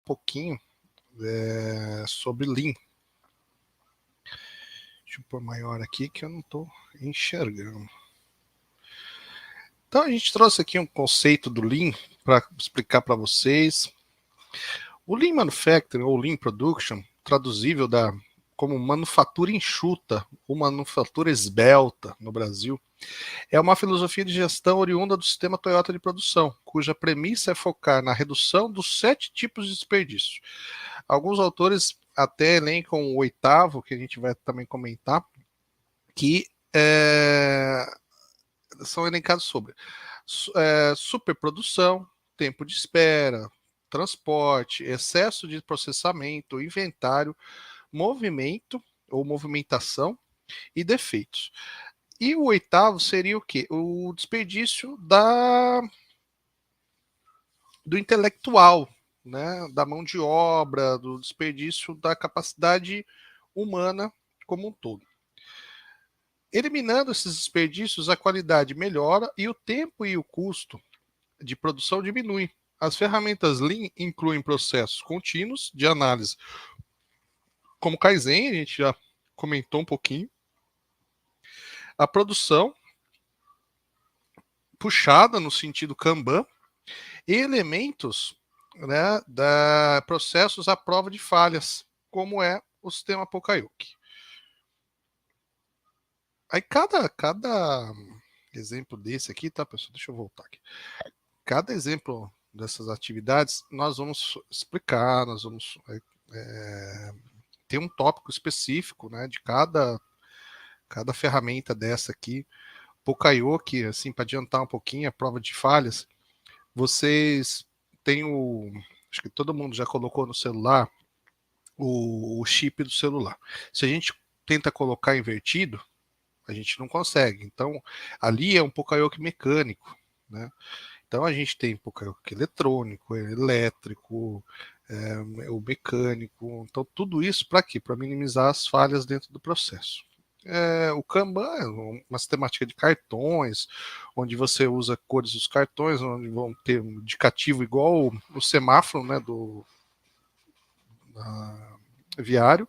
pouquinho sobre Lean. Deixa eu pôr maior aqui que eu não estou enxergando. Então a gente trouxe aqui um conceito do Lean para explicar para vocês. O Lean Manufacturing ou Lean Production, traduzível como manufatura enxuta ou manufatura esbelta no Brasil, é uma filosofia de gestão oriunda do sistema Toyota de produção, cuja premissa é focar na redução dos 7 tipos de desperdício. Alguns autores até elencam o 8º, que a gente vai também comentar, que são elencados sobre superprodução, tempo de espera, transporte, excesso de processamento, inventário, movimento ou movimentação e defeitos. E o 8º seria o quê? O desperdício do intelectual, né? Da mão de obra, do desperdício da capacidade humana como um todo. Eliminando esses desperdícios, a qualidade melhora e o tempo e o custo de produção diminui. As ferramentas Lean incluem processos contínuos de análise, como Kaizen, a gente já comentou um pouquinho, a produção puxada no sentido Kanban e elementos, né, da processos à prova de falhas, como é o sistema Pokayuki. Aí cada exemplo desse aqui, tá, pessoal? Deixa eu voltar aqui. Cada exemplo dessas atividades nós vamos explicar, nós vamos ter um tópico específico, né, de cada ferramenta dessa aqui. Pokayuki, assim, para adiantar um pouquinho a prova de falhas, vocês têm acho que todo mundo já colocou no celular o chip do celular. Se a gente tenta colocar invertido, a gente não consegue. Então, ali é um Pokayuki mecânico, né? Então, a gente tem Pokayuki eletrônico, elétrico, o mecânico. Então, tudo isso para quê? Para minimizar as falhas dentro do processo. O Kanban é uma sistemática de cartões, onde você usa cores dos cartões, onde vão ter um indicativo igual o semáforo, né, do viário,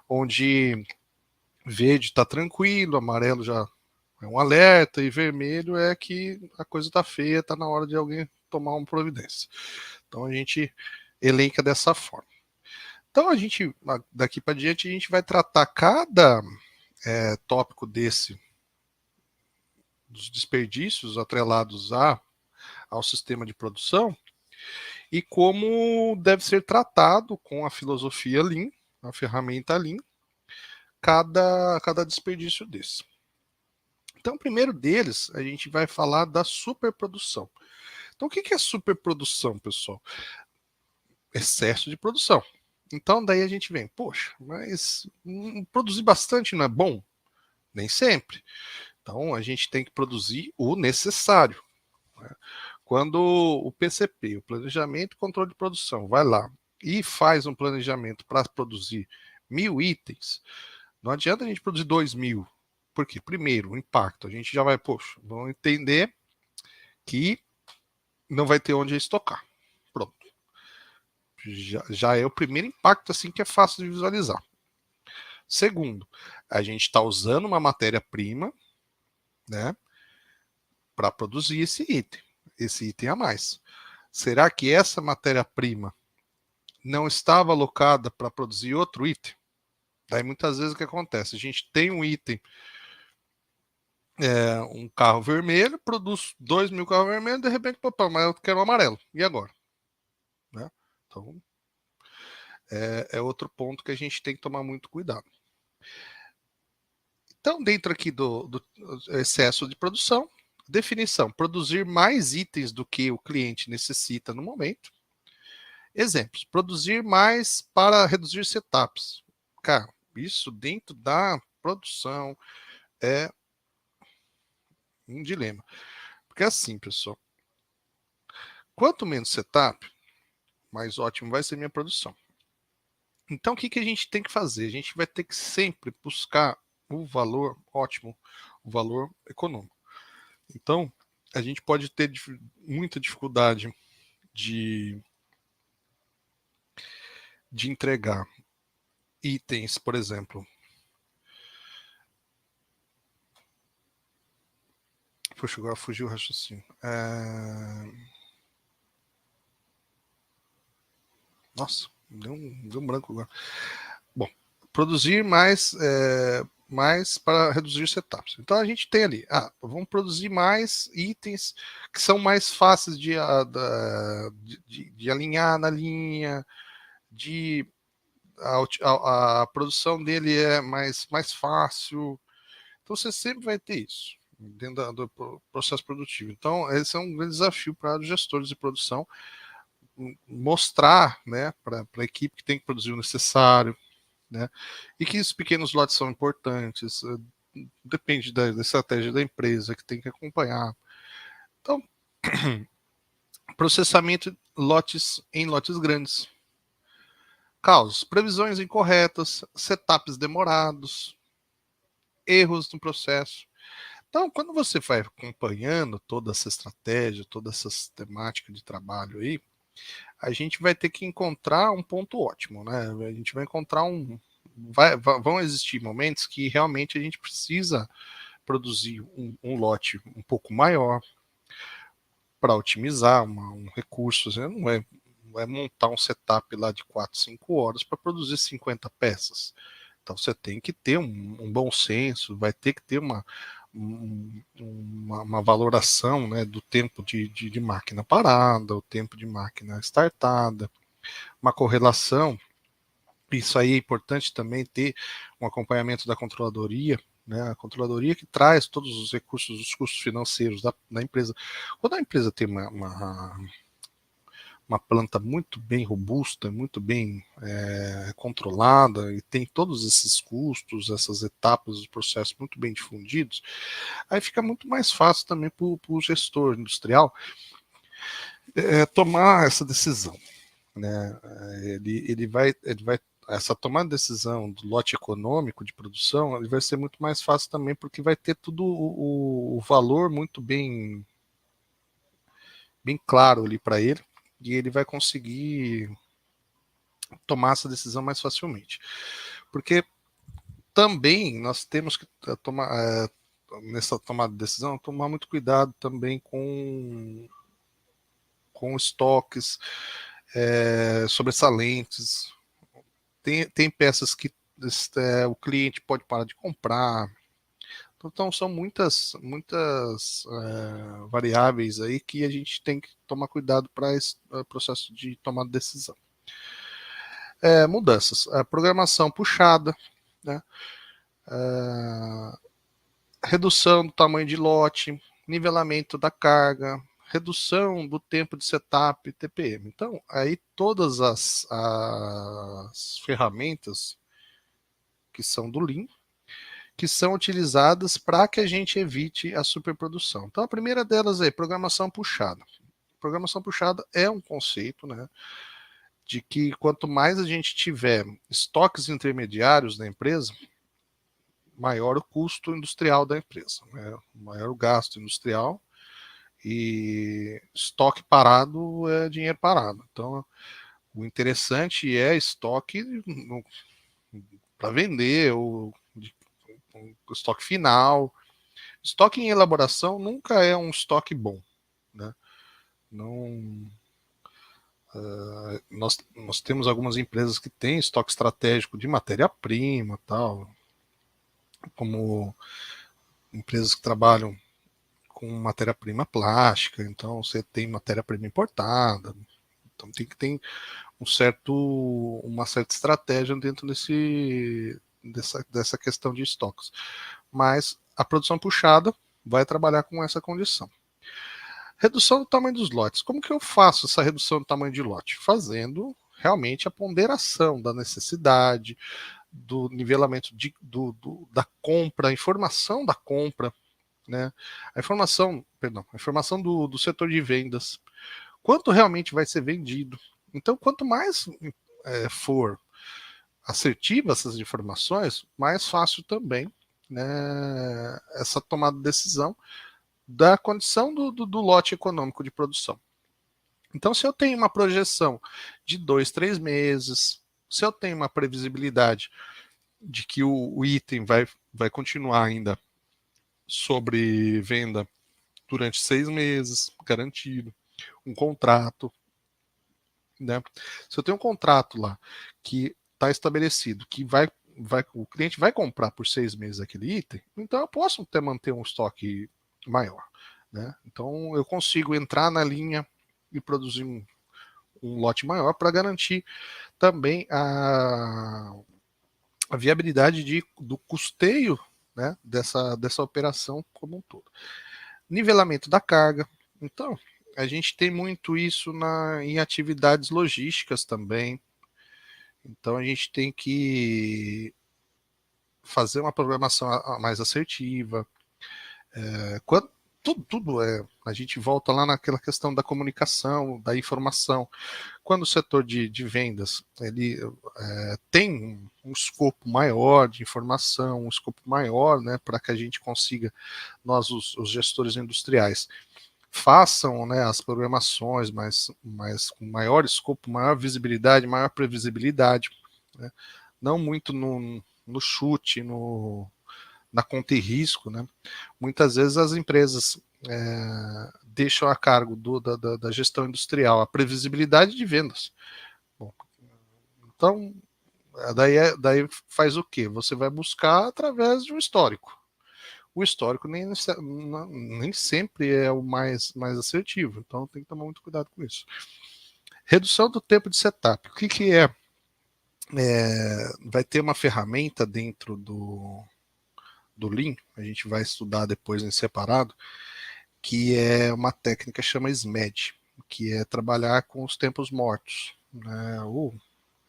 onde verde está tranquilo, amarelo já é um alerta, e vermelho é que a coisa está feia, está na hora de alguém tomar uma providência. Então a gente elenca dessa forma. Então a gente, daqui para diante, a gente vai tratar cada tópico desse, dos desperdícios atrelados ao sistema de produção, e como deve ser tratado com a filosofia Lean, a ferramenta Lean, cada desperdício desse. Então, o primeiro deles, a gente vai falar da superprodução. Então, o que é superprodução, pessoal? Excesso de produção. Então, daí a gente vem, poxa, mas produzir bastante não é bom? Nem sempre. Então, a gente tem que produzir o necessário. Né? Quando o PCP, o Planejamento e Controle de Produção, vai lá e faz um planejamento para produzir 1000 itens, não adianta a gente produzir 2000. Por quê? Primeiro, o impacto. A gente já vai, poxa, vamos entender que não vai ter onde estocar. Pronto. Já é o primeiro impacto assim que é fácil de visualizar. Segundo, a gente está usando uma matéria-prima, né, para produzir esse item a mais. Será que essa matéria-prima não estava alocada para produzir outro item? Daí muitas vezes o que acontece? A gente tem um item, um carro vermelho, produz 2.000 carros vermelhos, de repente, opa, mas eu quero um amarelo. E agora? Né? Então, é outro ponto que a gente tem que tomar muito cuidado. Então, dentro aqui do excesso de produção, definição: produzir mais itens do que o cliente necessita no momento. Exemplos: produzir mais para reduzir setups. Cara, isso dentro da produção é um dilema. Porque assim, pessoal, quanto menos setup, mais ótimo vai ser minha produção. Então, o que a gente tem que fazer? A gente vai ter que sempre buscar o valor ótimo, o valor econômico. Então, a gente pode ter muita dificuldade de de entregar itens, por exemplo. Puxa, agora fugiu o raciocínio. Nossa, deu um branco agora. Bom, produzir mais para reduzir setups. Então a gente tem ali, vamos produzir mais itens que são mais fáceis de alinhar na linha, a produção dele é mais fácil. Então você sempre vai ter isso dentro do processo produtivo. Então esse é um grande desafio para os gestores de produção, mostrar, né, para a equipe que tem que produzir o necessário, né, e que esses pequenos lotes são importantes, depende da estratégia da empresa, que tem que acompanhar. Então, processamento em lotes grandes. Causas, previsões incorretas, setups demorados, erros no processo. Então, quando você vai acompanhando toda essa estratégia, toda essa temática de trabalho aí, a gente vai ter que encontrar um ponto ótimo, né? A gente vai encontrar vão existir momentos que realmente a gente precisa produzir um lote um pouco maior para otimizar um recurso. Não é montar um setup lá de 4, 5 horas para produzir 50 peças. Então você tem que ter um bom senso, vai ter que ter uma valoração, né, do tempo de máquina parada, o tempo de máquina startada, uma correlação. Isso aí é importante também ter um acompanhamento da controladoria, né, a controladoria que traz todos os recursos, os custos financeiros da empresa. Quando a empresa tem uma planta muito bem robusta, muito bem controlada e tem todos esses custos, essas etapas do processo muito bem difundidos, aí fica muito mais fácil também para o gestor industrial tomar essa decisão, né? Ele vai essa tomada de decisão do lote econômico de produção, ele vai ser muito mais fácil também porque vai ter tudo o valor muito bem claro ali para ele, e ele vai conseguir tomar essa decisão mais facilmente. Porque também nós temos que tomar, nessa tomada de decisão, tomar muito cuidado também com estoques sobressalentes. Tem peças que o cliente pode parar de comprar. Então são muitas variáveis aí que a gente tem que tomar cuidado para esse processo de tomada de decisão. Mudanças, programação puxada, né? Redução do tamanho de lote, nivelamento da carga, redução do tempo de setup, TPM. Então, aí todas as ferramentas que são do Lean, que são utilizadas para que a gente evite a superprodução. Então, a primeira delas é programação puxada. Programação puxada é um conceito, né, de que quanto mais a gente tiver estoques intermediários na empresa, maior o custo industrial da empresa, né, maior o gasto industrial, e estoque parado é dinheiro parado. Então, o interessante é estoque para vender, o estoque final. Estoque em elaboração nunca é um estoque bom, né? Não, nós temos algumas empresas que têm estoque estratégico de matéria-prima, tal, como empresas que trabalham com matéria-prima plástica, então você tem matéria-prima importada, então tem que ter uma certa estratégia dentro dessa questão de estoques. Mas a produção puxada vai trabalhar com essa condição. Redução do tamanho dos lotes. Como que eu faço essa redução do tamanho de lote? Fazendo realmente a ponderação da necessidade, do nivelamento da compra, a informação da compra, né? A informação do setor de vendas. Quanto realmente vai ser vendido? Então, quanto mais for assertiva essas informações, mais fácil também, né, essa tomada de decisão da condição do lote econômico de produção. Então, se eu tenho uma projeção de 2, 3 meses, Se eu tenho uma previsibilidade de que o item vai continuar ainda sobre venda durante 6 meses, garantido, um contrato, né? Se eu tenho um contrato lá que está estabelecido que o cliente vai comprar por 6 meses aquele item, então eu posso até manter um estoque maior, né? Então eu consigo entrar na linha e produzir um lote maior para garantir também a viabilidade do custeio, né, dessa operação como um todo. Nivelamento da carga. Então, a gente tem muito isso em atividades logísticas também. Então, a gente tem que fazer uma programação mais assertiva. Quando, tudo a gente volta lá naquela questão da comunicação, da informação. Quando o setor de vendas ele tem um escopo maior de informação, um escopo maior, né, para que a gente consiga, nós, os gestores industriais, façam, né, as programações com maior escopo, maior visibilidade, maior previsibilidade, né, não muito no chute, na conta e risco, né? Muitas vezes as empresas deixam a cargo da gestão industrial a previsibilidade de vendas. Bom, então, daí faz o quê? Você vai buscar através de um histórico. O histórico nem sempre é o mais assertivo, então tem que tomar muito cuidado com isso. Redução do tempo de setup. O que é? Vai ter uma ferramenta dentro do Lean, a gente vai estudar depois em separado, que é uma técnica que chama SMED, que é trabalhar com os tempos mortos, né?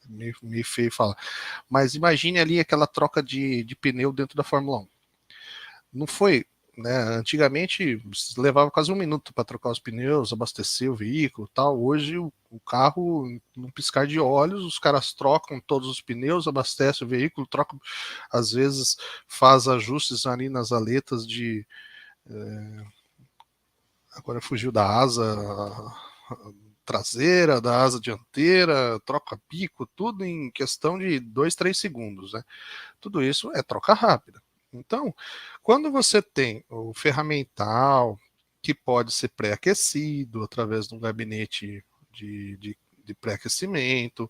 Meio feio falar. Mas imagine ali aquela troca de pneu dentro da Fórmula 1. Não foi, né? Antigamente levava quase 1 minuto para trocar os pneus, abastecer o veículo, tal. Hoje o carro, num piscar de olhos, os caras trocam todos os pneus, abastecem o veículo, trocam, às vezes faz ajustes ali nas aletas agora fugiu da asa traseira, da asa dianteira, troca pico, tudo em questão de 2, 3 segundos, né? Tudo isso é troca rápida. Então, quando você tem o ferramental que pode ser pré-aquecido através de um gabinete de pré-aquecimento,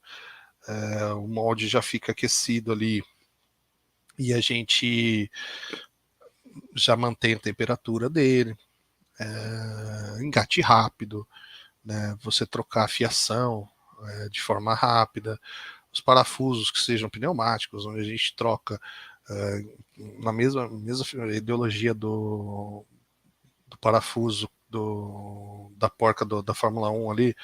o molde já fica aquecido ali e a gente já mantém a temperatura dele, engate rápido, né, você trocar a fiação de forma rápida, os parafusos que sejam pneumáticos, onde a gente troca na mesma ideologia do parafuso da porca da Fórmula 1 ali,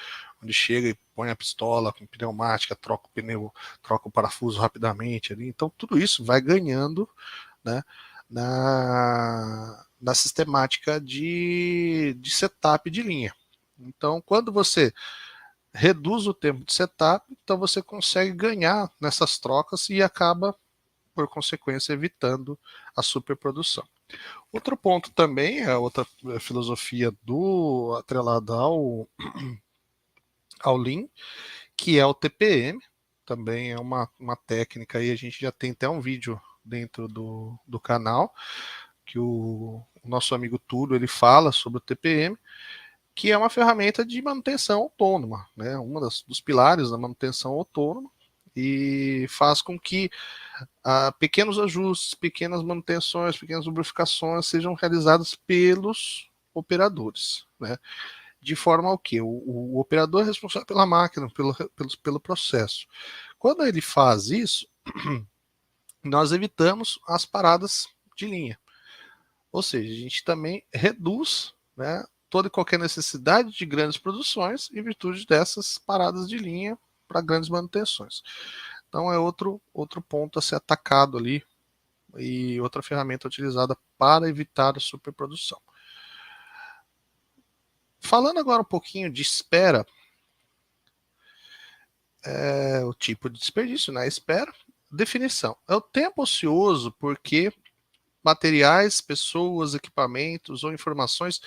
onde chega e põe a pistola com pneumática, troca o pneu, troca o parafuso rapidamente ali. Então tudo isso vai ganhando, né, na sistemática de setup de linha. Então, quando você reduz o tempo de setup, então você consegue ganhar nessas trocas e acaba, por consequência, evitando a superprodução. Outro ponto também, a outra filosofia atrelada ao Lean, que é o TPM, também é uma técnica aí, a gente já tem até um vídeo dentro do canal, que o nosso amigo Túlio, ele fala sobre o TPM, que é uma ferramenta de manutenção autônoma, né? Dos pilares da manutenção autônoma, e faz com que pequenos ajustes, pequenas manutenções, pequenas lubrificações sejam realizadas pelos operadores, né? De forma ao que o operador é responsável pela máquina, pelo processo. Quando ele faz isso, nós evitamos as paradas de linha. Ou seja, a gente também reduz, né, toda e qualquer necessidade de grandes produções em virtude dessas paradas de linha para grandes manutenções. Então é outro ponto a ser atacado ali e outra ferramenta utilizada para evitar a superprodução. Falando agora um pouquinho de espera, o tipo de desperdício, né? Espera, definição. É o tempo ocioso porque materiais, pessoas, equipamentos ou informações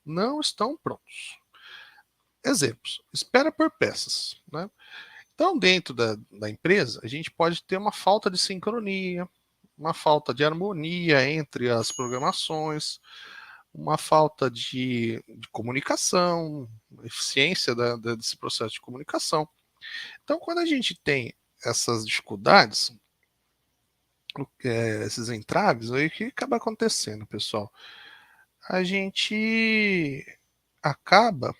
não estão prontos. Exemplos: espera por peças, né? Então, dentro da empresa, a gente pode ter uma falta de sincronia, uma falta de harmonia entre as programações, uma falta de comunicação, eficiência desse processo de comunicação. Então, quando a gente tem essas dificuldades, esses entraves, aí o que acaba acontecendo, pessoal? A gente acaba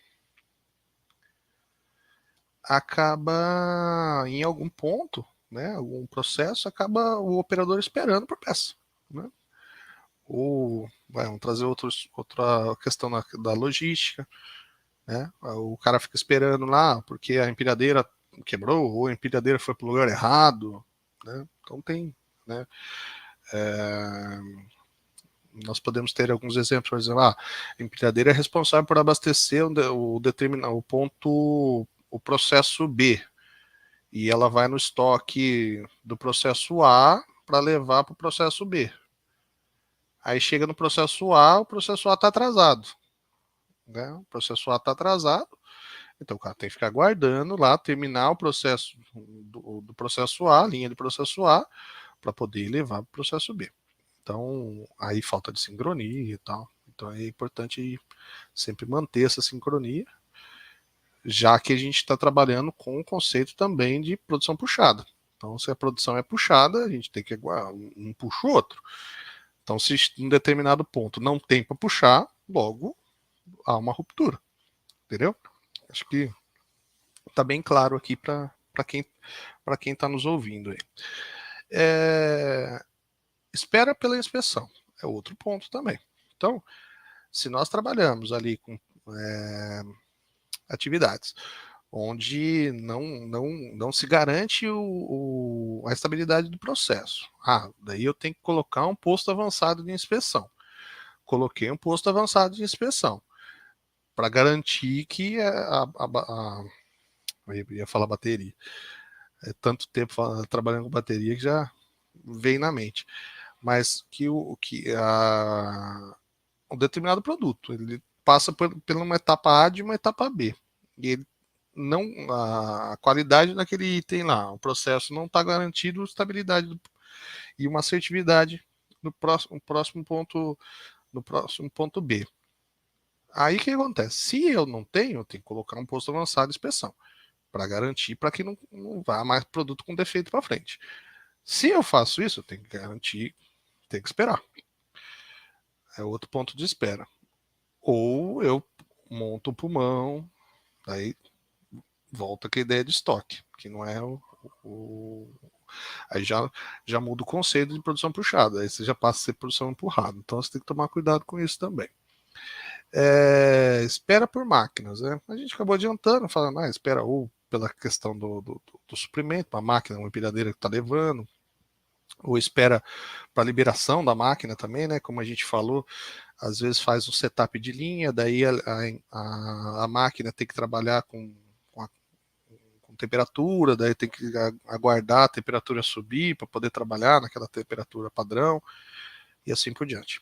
em algum ponto, né, algum processo, acaba o operador esperando por peça, né? Ou vamos trazer outra questão da logística, né? O cara fica esperando lá porque a empilhadeira quebrou ou a empilhadeira foi para o lugar errado, né? Então tem, né? Nós podemos ter alguns exemplos, por exemplo, a empilhadeira é responsável por abastecer o ponto, o processo B, e ela vai no estoque do processo A para levar para o processo B. Aí chega no processo A, o processo A está atrasado, né? O processo A está atrasado, então o cara tem que ficar aguardando lá terminar o processo do processo A, linha de processo A, para poder levar para o processo B. Então, aí falta de sincronia e tal. Então é importante sempre manter essa sincronia, já que a gente está trabalhando com o conceito também de produção puxada. Então, se a produção é puxada, a gente tem que um puxa o outro. Então, se em um determinado ponto não tem para puxar, logo há uma ruptura. Entendeu? Acho que está bem claro aqui para quem está nos ouvindo aí. Espera pela inspeção. É outro ponto também. Então, se nós trabalhamos ali com atividades onde não se garante a estabilidade do processo. Daí eu tenho que colocar um posto avançado de inspeção. Coloquei um posto avançado de inspeção para garantir que eu ia falar bateria. É tanto tempo trabalhando com bateria que já vem na mente. Mas que um determinado produto ele passa por uma etapa A de uma etapa B. E ele não, a qualidade daquele item lá, o processo não está garantido estabilidade e uma assertividade próximo ponto, no próximo ponto B. Aí o que acontece? Se eu não tenho, eu tenho que colocar um posto avançado de inspeção para garantir para que não vá mais produto com defeito para frente. Se eu faço isso, eu tenho que garantir, tenho que esperar. É outro ponto de espera. Ou eu monto o pulmão, aí volta com a ideia de estoque, que não é aí já muda o conceito de produção puxada, aí você já passa a ser produção empurrada. Então você tem que tomar cuidado com isso também. Espera por máquinas, né? A gente acabou adiantando, falando, espera ou pela questão do suprimento, uma máquina, uma empilhadeira que está levando, ou espera para a liberação da máquina também, né? Como a gente falou, às vezes faz um setup de linha, daí a máquina tem que trabalhar com temperatura, daí tem que aguardar a temperatura subir para poder trabalhar naquela temperatura padrão e assim por diante.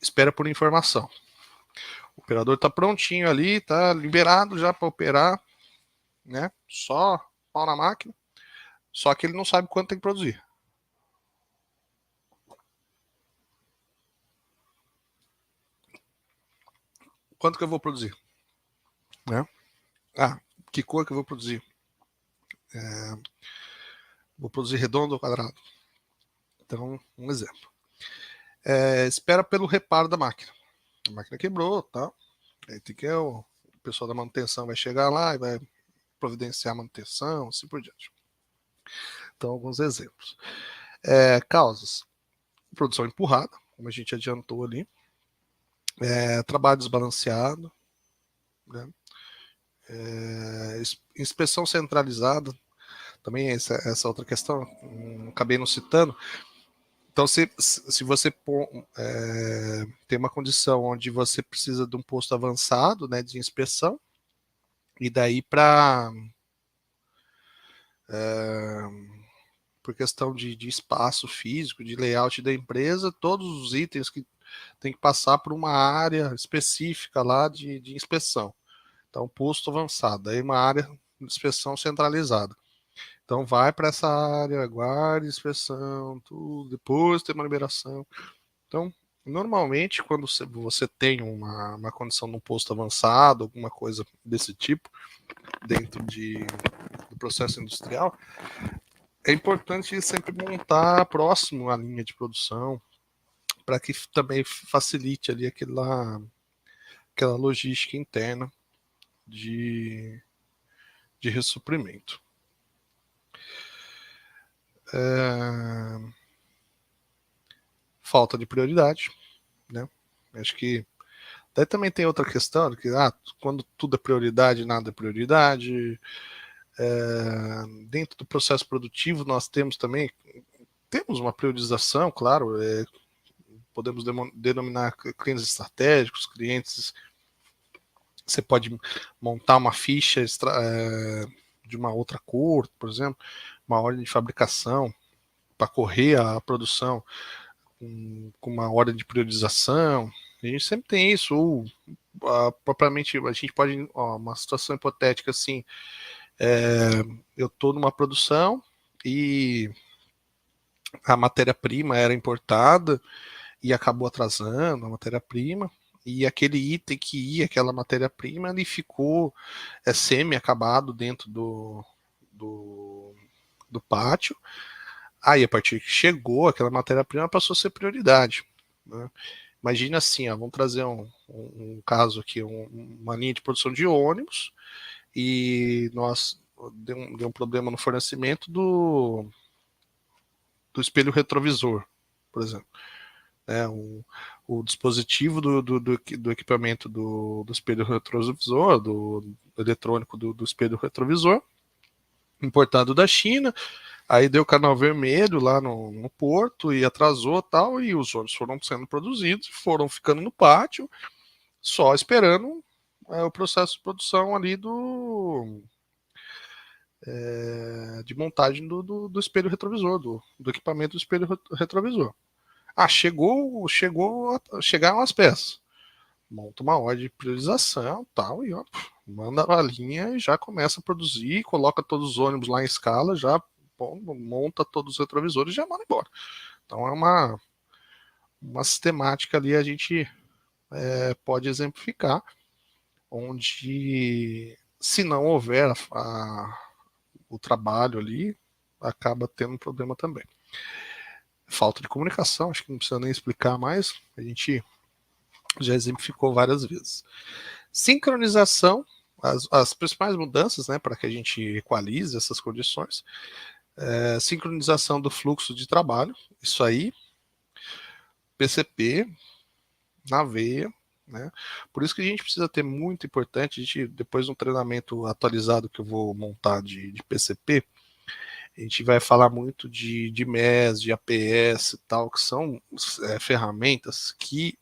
Espera por informação. O operador está prontinho ali, está liberado já para operar, né? Só pau na máquina, só que ele não sabe quanto tem que produzir. Quanto que eu vou produzir? Né? Que cor que eu vou produzir? Vou produzir redondo ou quadrado? Então, um exemplo. Espera pelo reparo da máquina. A máquina quebrou, tá? Aí tem que o pessoal da manutenção vai chegar lá e vai providenciar a manutenção, assim por diante. Então, alguns exemplos. Causas. Produção empurrada, como a gente adiantou ali. Trabalho desbalanceado. Né? Inspeção centralizada. Também essa outra questão, acabei não citando. Então, se você tem uma condição onde você precisa de um posto avançado, né, de inspeção, e daí por questão de espaço físico, de layout da empresa, todos os itens que tem que passar por uma área específica lá de inspeção. Então, posto avançado, aí uma área inspeção centralizada. Então vai para essa área, guarda inspeção, tudo, depois tem uma liberação. Então, normalmente, quando você tem uma condição num posto avançado, alguma coisa desse tipo, dentro do processo industrial, é importante sempre montar próximo à linha de produção, para que também facilite ali aquela logística interna de ressuprimento. Falta de prioridade, né? Acho que daí também tem outra questão, que quando tudo é prioridade, nada é prioridade. Dentro do processo produtivo nós temos uma priorização, claro, podemos denominar clientes estratégicos, clientes. Você pode montar uma ficha de uma outra cor, por exemplo, uma ordem de fabricação para correr a produção com uma ordem de priorização. A gente sempre tem isso, ou propriamente a gente pode, uma situação hipotética assim, eu estou numa produção e a matéria-prima era importada e acabou atrasando a matéria-prima, e aquele item que ia, aquela matéria-prima, ele ficou semi-acabado dentro do pátio. Aí, a partir que chegou, aquela matéria-prima passou a ser prioridade. Né? Imagina assim, vamos trazer um caso aqui, uma linha de produção de ônibus, e nós deu um problema no fornecimento do espelho retrovisor, por exemplo. O dispositivo do equipamento do espelho retrovisor, do eletrônico do espelho retrovisor, importado da China, aí deu canal vermelho lá no porto e atrasou tal, e os ônibus foram sendo produzidos, foram ficando no pátio, só esperando o processo de produção ali de montagem do espelho retrovisor, do equipamento do espelho retrovisor. Chegaram as peças. Monta uma ordem de priorização tal, e manda a linha e já começa a produzir, coloca todos os ônibus lá em escala, já monta todos os retrovisores e já manda embora. Então é uma sistemática ali, a gente pode exemplificar, onde se não houver o trabalho ali, acaba tendo um problema também. Falta de comunicação, acho que não precisa nem explicar mais, a gente já exemplificou várias vezes. Sincronização, as principais mudanças, né, para que a gente equalize essas condições, sincronização do fluxo de trabalho, isso aí, PCP, na veia, né? Por isso que a gente precisa ter, muito importante, a gente, depois de um treinamento atualizado que eu vou montar de PCP, a gente vai falar muito de MES, de APS e tal, que são ferramentas que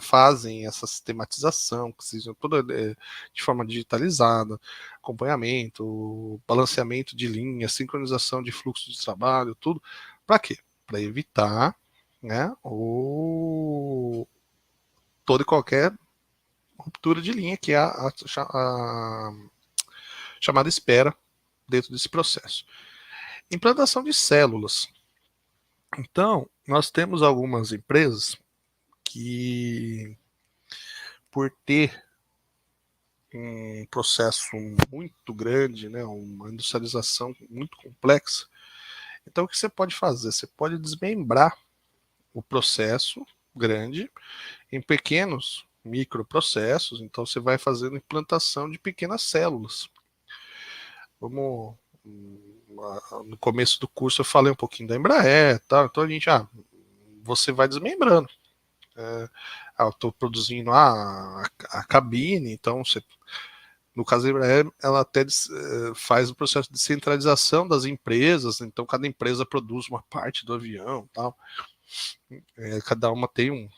fazem essa sistematização, que sejam toda de forma digitalizada, acompanhamento, balanceamento de linha, sincronização de fluxo de trabalho, tudo. Para quê? Para evitar, né, toda e qualquer ruptura de linha, que é a chamada espera dentro desse processo. Implantação de células. Então, nós temos algumas empresas que, por ter um processo muito grande, né, uma industrialização muito complexa, então o que você pode fazer? Você pode desmembrar o processo grande em pequenos microprocessos, então você vai fazendo implantação de pequenas células. Vamos, no começo do curso eu falei um pouquinho da Embraer, tá? Então a gente, você vai desmembrando. Eu estou produzindo a cabine, então você, no caso da Embraer, ela até faz o processo de centralização das empresas, então cada empresa produz uma parte do avião, tal. Cada uma tem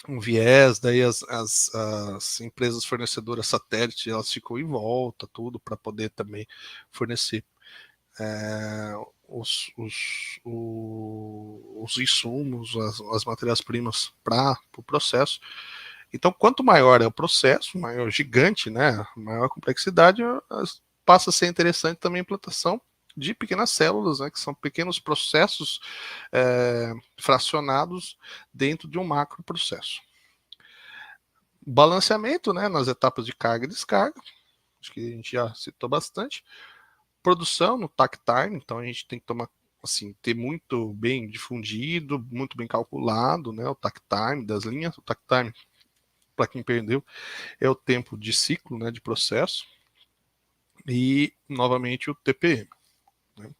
um viés, daí as empresas fornecedoras satélite, elas ficam em volta, tudo, para poder também fornecer os insumos, as matérias-primas para o processo. Então, quanto maior é o processo, maior, gigante, né, maior a complexidade, passa a ser interessante também a implantação de pequenas células, né, que são pequenos processos fracionados dentro de um macro processo. Balanceamento, né, nas etapas de carga e descarga, acho que a gente já citou bastante. Produção no takt time, então a gente tem que tomar, assim, ter muito bem difundido, muito bem calculado, né, o takt time das linhas. O takt time, para quem perdeu, é o tempo de ciclo, né, de processo. E, novamente, o TPM. Né?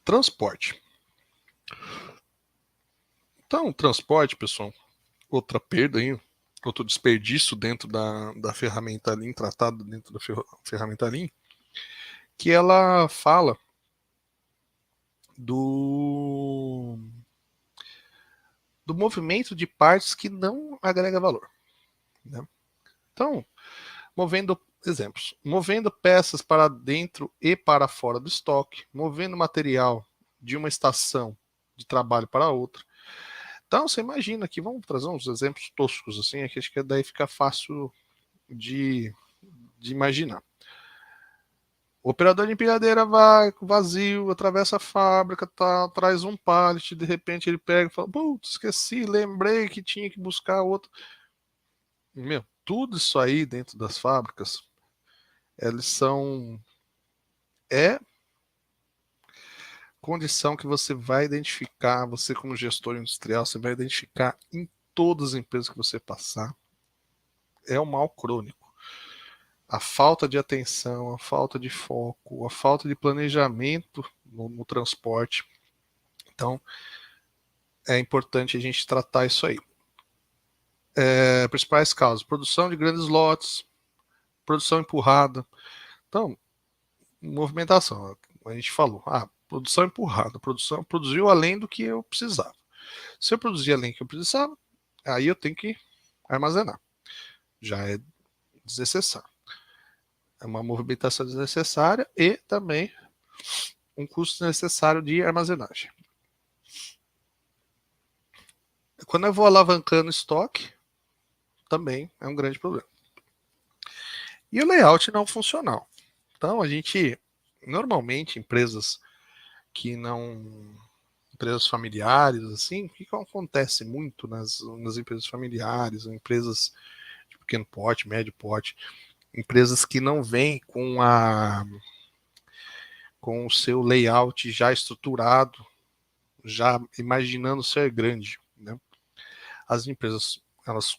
Transporte. Então, transporte, pessoal, outra perda aí, outro desperdício dentro da ferramenta Lean, tratado dentro da ferramenta Lean, que ela fala do movimento de partes que não agrega valor. Né? Então, movendo peças para dentro e para fora do estoque, movendo material de uma estação de trabalho para outra. Então, você imagina aqui, vamos trazer uns exemplos toscos, assim, que acho que daí fica fácil de imaginar. O operador de empilhadeira vai vazio, atravessa a fábrica, traz um pallet, de repente ele pega e fala, putz, esqueci, lembrei que tinha que buscar outro. Meu, tudo isso aí dentro das fábricas, eles são... É condição que você vai identificar, você como gestor industrial, você vai identificar em todas as empresas que você passar. É um mal crônico. A falta de atenção, a falta de foco, a falta de planejamento no transporte. Então, é importante a gente tratar isso aí. Principais causas: produção de grandes lotes, produção empurrada. Então, movimentação. A gente falou, produção empurrada, produção produziu além do que eu precisava. Se eu produzir além do que eu precisava, aí eu tenho que armazenar. Já é desnecessário. É uma movimentação desnecessária e também um custo necessário de armazenagem. Quando eu vou alavancando estoque, também é um grande problema. E o layout não funcional. Então, a gente, normalmente, empresas que não... empresas familiares, assim, o que acontece muito nas empresas familiares, empresas de pequeno porte, médio porte, empresas que não vêm com o seu layout já estruturado, já imaginando ser grande, né? As empresas, elas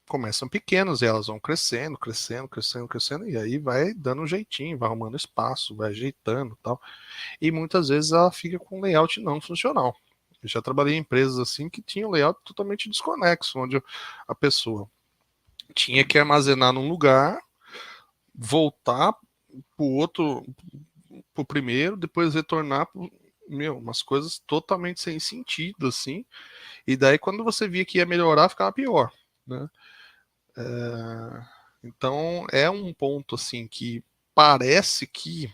começam pequenas e elas vão crescendo, crescendo, crescendo, crescendo, e aí vai dando um jeitinho, vai arrumando espaço, vai ajeitando e tal. E muitas vezes ela fica com um layout não funcional. Eu já trabalhei em empresas assim que tinham layout totalmente desconexo, onde a pessoa tinha que armazenar num lugar, voltar pro outro, pro primeiro, depois retornar pro... umas coisas totalmente sem sentido, assim. E daí, quando você via que ia melhorar, ficava pior, né? Então, é um ponto, assim, que parece que...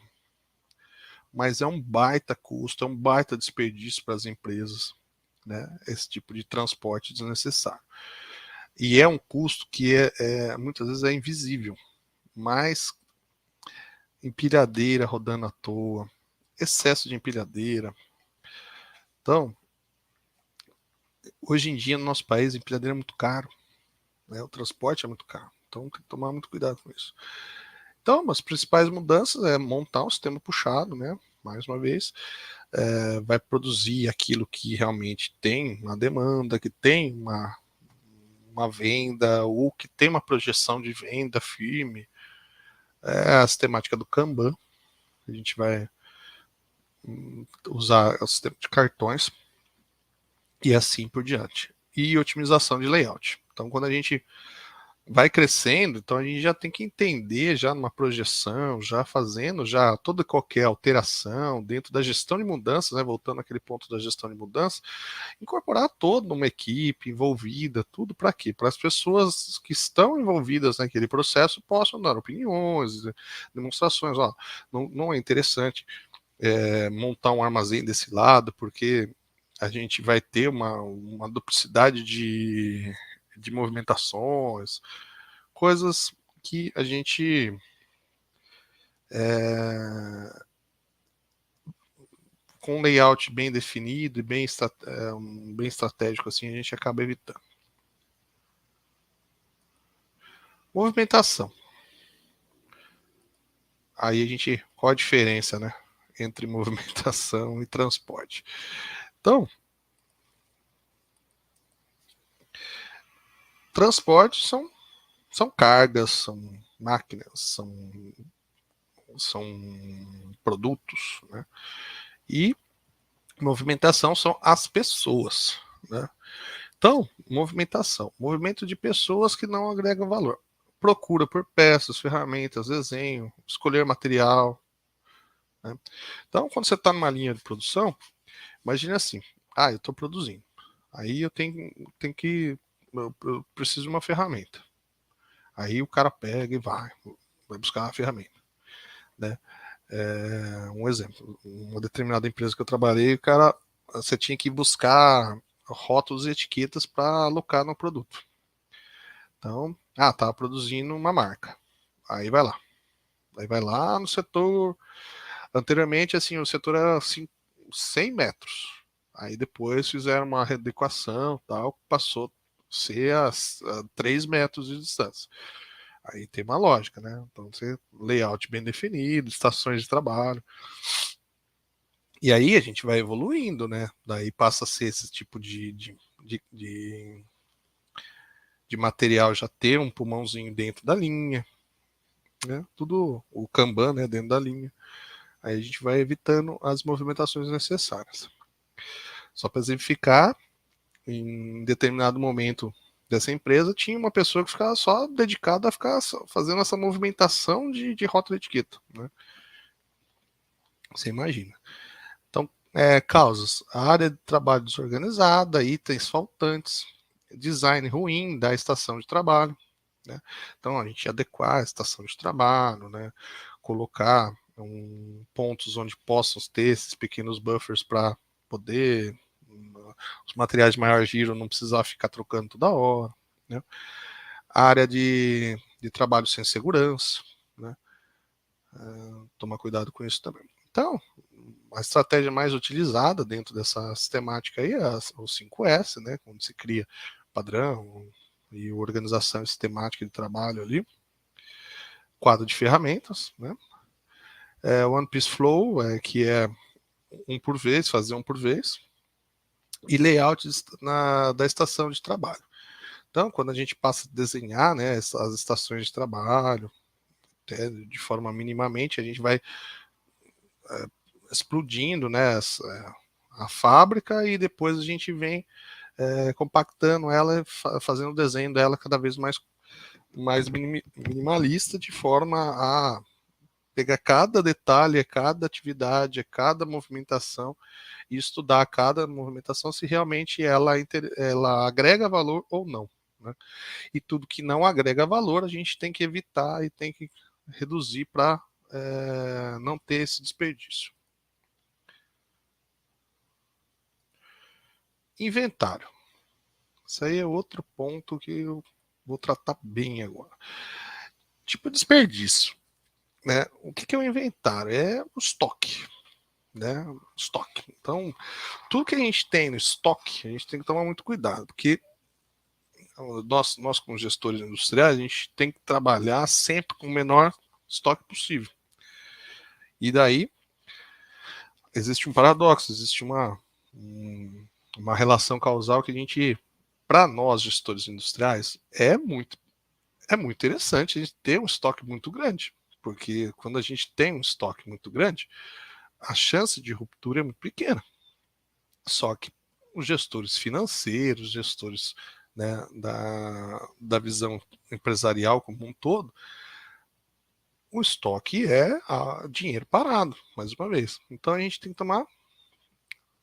mas é um baita custo, é um baita desperdício para as empresas, né? Esse tipo de transporte desnecessário. E é um custo que muitas vezes é invisível, mas empilhadeira rodando à toa, excesso de empilhadeira. Então, hoje em dia no nosso país, empilhadeira é muito caro, né? O transporte é muito caro, então tem que tomar muito cuidado com isso. Então, as principais mudanças é montar um sistema puxado, né? Mais uma vez, vai produzir aquilo que realmente tem uma demanda, que tem uma venda, ou que tem uma projeção de venda firme. A sistemática do Kanban, a gente vai usar o sistema de cartões e assim por diante. E otimização de layout. Então, quando a gente vai crescendo, então a gente já tem que entender já numa projeção, já fazendo já toda qualquer alteração dentro da gestão de mudanças, né, voltando àquele ponto da gestão de mudanças, incorporar toda uma equipe envolvida, tudo para quê? Para as pessoas que estão envolvidas naquele processo possam dar opiniões, demonstrações, não é interessante montar um armazém desse lado, porque a gente vai ter uma duplicidade de movimentações, coisas que a gente com um layout bem definido e bem estratégico assim, a gente acaba evitando. Movimentação. Aí a gente, qual a diferença, né, entre movimentação e transporte? Então, transportes são cargas, são máquinas, são produtos, né? E movimentação são as pessoas, né? Então, movimentação, movimento de pessoas que não agregam valor. Procura por peças, ferramentas, desenho, escolher material, né? Então, quando você está numa linha de produção, imagine assim, eu estou produzindo, aí eu tenho que, eu preciso de uma ferramenta. Aí o cara pega e vai buscar a ferramenta, né? Um exemplo, uma determinada empresa que eu trabalhei, o cara, você tinha que buscar rótulos e etiquetas para alocar no produto. Então, tava produzindo uma marca. Aí vai lá. Aí vai lá no setor. Anteriormente, assim, o setor era assim, 100 metros. Aí depois fizeram uma readequação, tal, passou a ser a 3 metros de distância. Aí tem uma lógica, né? Então, você layout bem definido, estações de trabalho. E aí a gente vai evoluindo, né? Daí passa a ser esse tipo de material já ter um pulmãozinho dentro da linha, né? Tudo o Kanban, né, dentro da linha. Aí a gente vai evitando as movimentações necessárias. Só para exemplificar, em determinado momento dessa empresa, tinha uma pessoa que ficava só dedicada a ficar fazendo essa movimentação de rótulo de etiqueta, né? Você imagina. Então, causas. A área de trabalho desorganizada, itens faltantes, design ruim da estação de trabalho, né? Então, a gente adequar a estação de trabalho, né? Colocar pontos onde possam ter esses pequenos buffers para poder os materiais de maior giro não precisar ficar trocando toda hora, né? A área de trabalho sem segurança, né? Tomar cuidado com isso também. Então, a estratégia mais utilizada dentro dessa sistemática aí é o 5S, né? Onde se cria padrão e organização sistemática de trabalho ali. Quadro de ferramentas, né? One Piece Flow, que é um por vez, fazer um por vez. E layout da estação de trabalho. Então, quando a gente passa a desenhar, né, as estações de trabalho, de forma minimamente, a gente vai explodindo, né, a fábrica e depois a gente vem compactando ela, fazendo o desenho dela cada vez mais minimalista, de forma a pegar cada detalhe, cada atividade, cada movimentação e estudar cada movimentação se realmente ela agrega valor ou não, né? E tudo que não agrega valor a gente tem que evitar e tem que reduzir para não ter esse desperdício. Inventário. Isso aí é outro ponto que eu vou tratar bem agora. Tipo desperdício, né? O que é o inventário? É o estoque, né? Estoque. Então, tudo que a gente tem no estoque, a gente tem que tomar muito cuidado, porque nós como gestores industriais, a gente tem que trabalhar sempre com o menor estoque possível. E daí, existe um paradoxo, existe uma relação causal que a gente, para nós gestores industriais, é muito interessante a gente ter um estoque muito grande, porque quando a gente tem um estoque muito grande, a chance de ruptura é muito pequena. Só que os gestores financeiros, gestores, né, da visão empresarial como um todo, o estoque é dinheiro parado, mais uma vez. Então a gente tem que tomar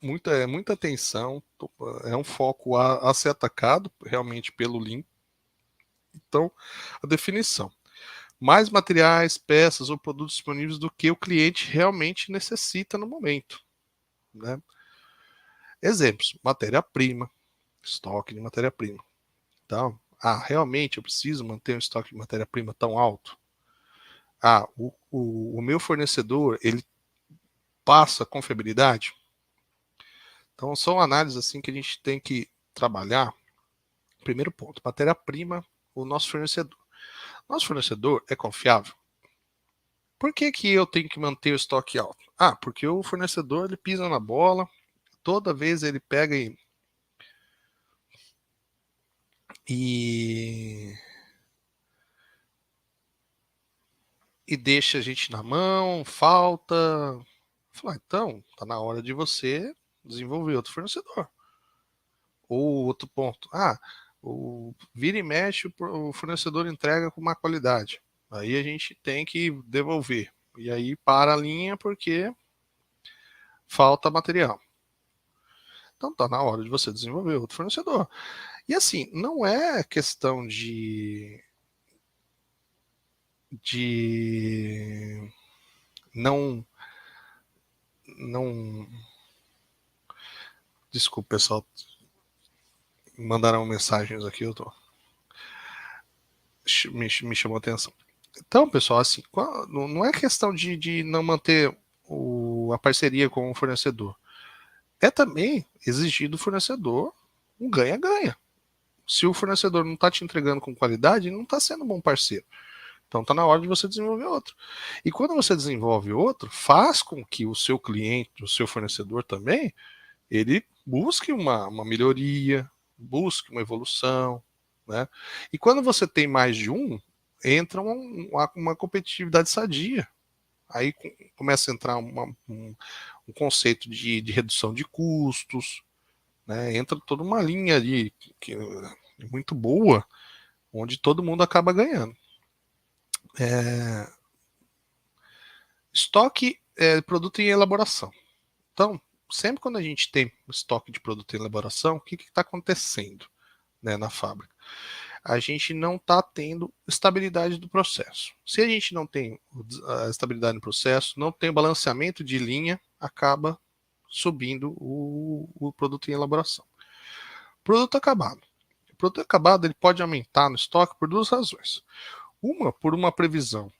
muita atenção, é um foco a ser atacado realmente pelo Lean. Então, a definição. Mais materiais, peças ou produtos disponíveis do que o cliente realmente necessita no momento, né? Exemplos: matéria-prima, estoque de matéria-prima. Então, realmente eu preciso manter um estoque de matéria-prima tão alto? O meu fornecedor, ele passa confiabilidade? Então, são análises assim que a gente tem que trabalhar. Primeiro ponto, matéria-prima, o nosso fornecedor. Nosso fornecedor é confiável? Por que que eu tenho que manter o estoque alto? Porque o fornecedor, ele pisa na bola, toda vez ele pega e deixa a gente na mão, falta. Falar, então, tá na hora de você desenvolver outro fornecedor. Ou outro ponto, vira e mexe, o fornecedor entrega com má qualidade. Aí a gente tem que devolver. E aí para a linha porque falta material. Então tá na hora de você desenvolver outro fornecedor. E assim, não é questão de não não desculpa, pessoal, mandaram mensagens aqui, eu tô me chamou a atenção. Então, pessoal, assim, não é questão de não manter a parceria com o fornecedor. É também exigir do fornecedor um ganha-ganha. Se o fornecedor não está te entregando com qualidade, ele não está sendo um bom parceiro. Então está na hora de você desenvolver outro. E quando você desenvolve outro, faz com que o seu cliente, o seu fornecedor também, ele busque uma melhoria, busque uma evolução, né? E quando você tem mais de um, entra uma competitividade sadia. Aí começa a entrar um conceito de redução de custos, né? Entra toda uma linha ali que é muito boa, onde todo mundo acaba ganhando. Estoque é produto em elaboração. Então, sempre quando a gente tem estoque de produto em elaboração, o que está acontecendo, né, na fábrica? A gente não está tendo estabilidade do processo. Se a gente não tem a estabilidade no processo, não tem o balanceamento de linha, acaba subindo o produto em elaboração. Produto acabado. O produto acabado ele pode aumentar no estoque por duas razões. Uma, por uma previsão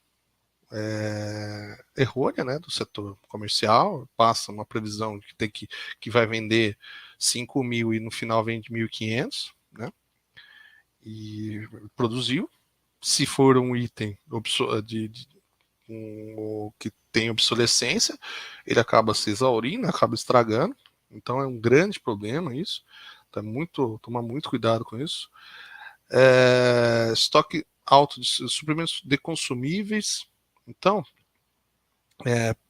errônea, né, do setor comercial, passa uma previsão de que vai vender 5.000 e no final vende 1.500, né, e produziu. Se for um item que tem obsolescência, ele acaba se exaurindo, acaba estragando. Então é um grande problema isso. Tomar muito cuidado com isso. Estoque alto de suprimentos de consumíveis. Então,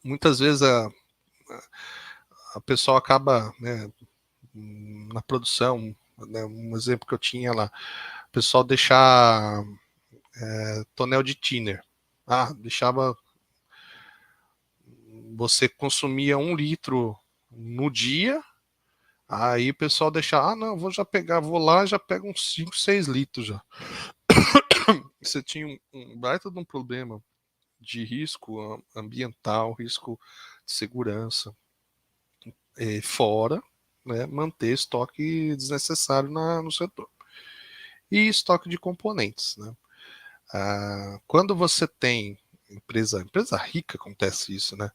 muitas vezes a pessoa acaba, né, na produção, né, um exemplo que eu tinha lá, o pessoal deixar tonel de thinner. Deixava, você consumia 1 litro no dia, aí o pessoal deixava, não, vou lá, já pego uns 5, 6 litros já. Você tinha um baita de um problema de risco ambiental, risco de segurança, fora, né, manter estoque desnecessário no setor. E estoque de componentes, né? Quando você tem empresa rica, acontece isso, né?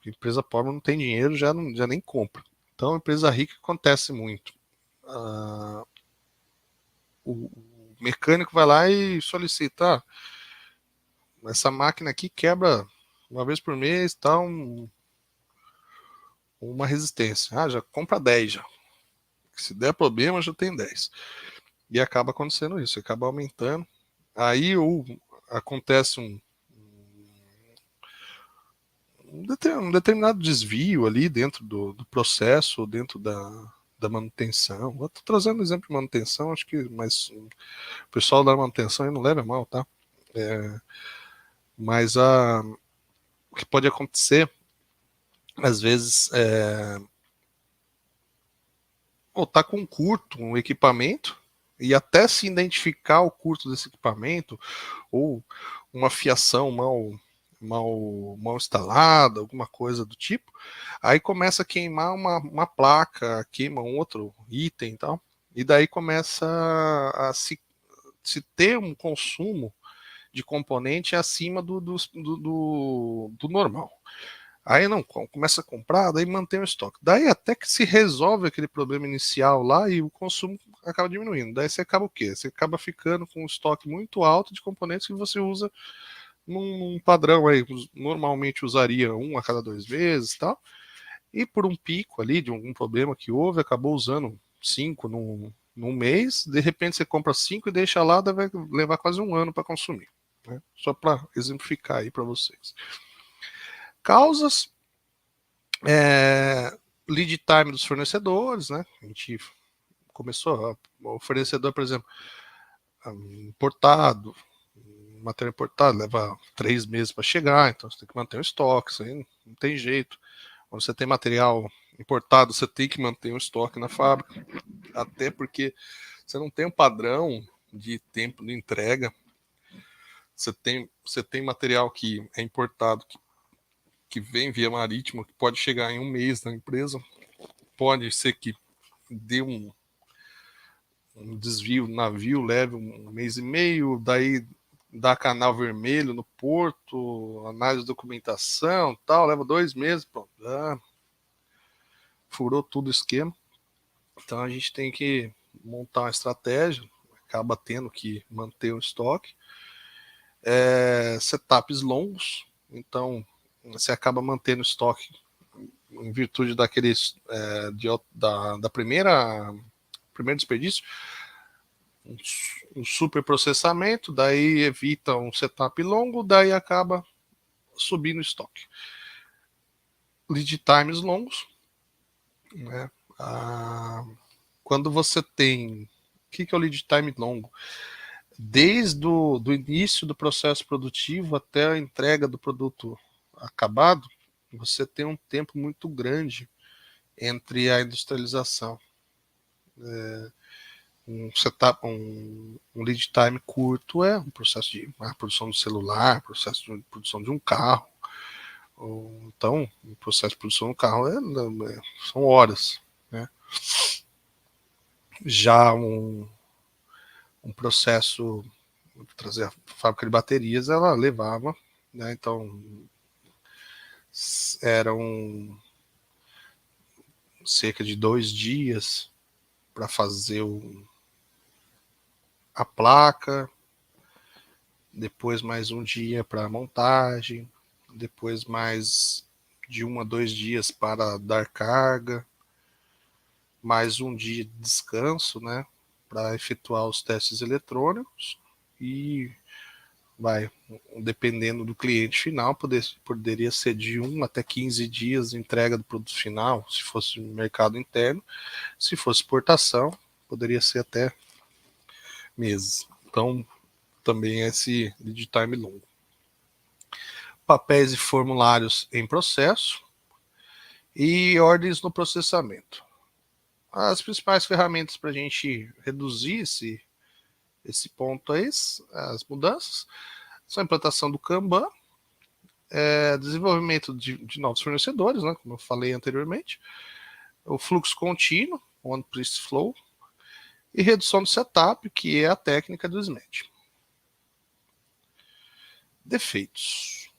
Empresa pobre não tem dinheiro, já nem compra. Então, empresa rica acontece muito. O mecânico vai lá e solicita, essa máquina aqui quebra uma vez por mês, tá uma resistência. Já compra 10 já. Se der problema, já tem 10. E acaba acontecendo isso, acaba aumentando. Aí acontece um determinado desvio ali dentro do processo, dentro da manutenção. Estou trazendo exemplo de manutenção, acho que mas o pessoal da manutenção não leva mal, tá? Mas o que pode acontecer, às vezes, tá com um curto, um equipamento, e até se identificar o curto desse equipamento, ou uma fiação mal instalada, alguma coisa do tipo, aí começa a queimar uma placa, queima um outro item e tal, E daí começa a se ter um consumo de componente acima do normal. Aí não começa a comprar, daí mantém o estoque. Daí até que se resolve aquele problema inicial lá e o consumo acaba diminuindo. Daí você acaba o quê? Você acaba ficando com um estoque muito alto de componentes que você usa num padrão aí, normalmente usaria um a cada 2 meses e tal. E por um pico ali de algum problema que houve, acabou usando 5 num mês, de repente você compra 5 e deixa lá, vai levar quase um ano para consumir. Né? Só para exemplificar aí para vocês. Causas, lead time dos fornecedores, né? A gente começou, o fornecedor, por exemplo, importado, material importado, leva 3 meses para chegar, então você tem que manter o estoque, isso aí não tem jeito. Quando você tem material importado, você tem que manter um estoque na fábrica, até porque você não tem um padrão de tempo de entrega. Você tem material que é importado, que vem via marítimo, que pode chegar em um mês na empresa, pode ser que dê um desvio do navio, leve um mês e meio, daí dá canal vermelho no porto, análise de documentação, tal, leva 2 meses, pronto, furou tudo o esquema. Então a gente tem que montar uma estratégia, acaba tendo que manter o estoque. Setups longos, então você acaba mantendo o estoque em virtude daqueles da primeiro desperdício, um super processamento, daí evita um setup longo, daí acaba subindo o estoque. Lead times longos, né? Quando você tem, o que é o lead time longo? Desde o do início do processo produtivo até a entrega do produto acabado, você tem um tempo muito grande entre a industrialização. Um setup, um lead time curto é um processo de produção de celular, processo de produção de um carro. Então, o processo de produção do carro são horas. Né? Já um processo, trazer a fábrica de baterias, ela levava, né? Então, eram cerca de 2 dias para fazer a placa, depois mais um dia para montagem, depois mais de 1 a 2 dias para dar carga, mais um dia de descanso, né, para efetuar os testes eletrônicos e vai, dependendo do cliente final, poderia ser de 1 até 15 dias de entrega do produto final, se fosse mercado interno, se fosse exportação, poderia ser até meses. Então, também esse lead time longo. Papéis e formulários em processo e ordens no processamento. As principais ferramentas para a gente reduzir esse ponto aí, as mudanças, são a implantação do Kanban, desenvolvimento de novos fornecedores, né, como eu falei anteriormente, o fluxo contínuo, on-piece flow, e redução do setup, que é a técnica do SMART. Defeitos.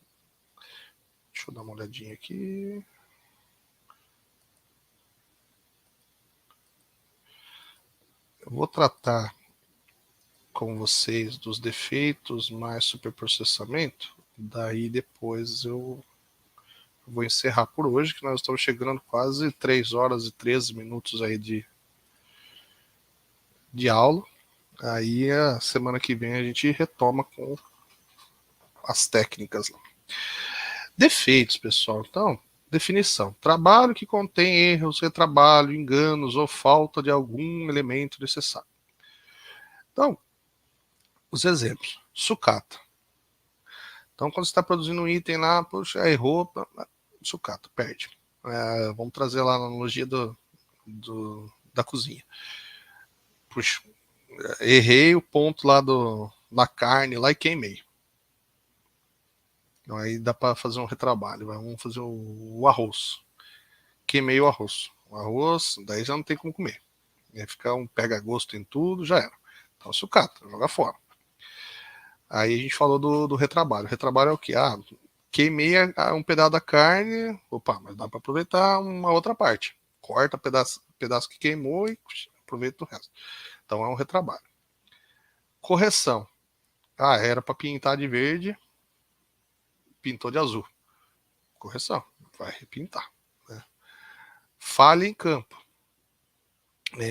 Deixa eu dar uma olhadinha aqui. Eu vou tratar com vocês dos defeitos mais superprocessamento, daí depois eu vou encerrar por hoje, que nós estamos chegando quase 3 horas e 13 minutos aí de aula. Aí a semana que vem a gente retoma com as técnicas. Defeitos, pessoal. Então, definição: trabalho que contém erros, retrabalho, enganos ou falta de algum elemento necessário. Então, os exemplos: sucata. Então, quando você está produzindo um item lá, puxa, errou, sucata, perde. Vamos trazer lá a analogia da cozinha. Puxa, errei o ponto lá da carne lá e queimei. Então, aí dá para fazer um retrabalho. Vamos fazer o arroz. Queimei o arroz. O arroz, daí já não tem como comer. Fica um pega-gosto em tudo, já era. Então sucata, joga fora. Aí a gente falou do retrabalho. O retrabalho é o quê? Queimei um pedaço da carne, opa, mas dá para aproveitar uma outra parte. Corta pedaço que queimou e aproveita o resto. Então é um retrabalho. Correção. Era para pintar de verde, pintou de azul. Correção, vai repintar. Né? Falha em campo.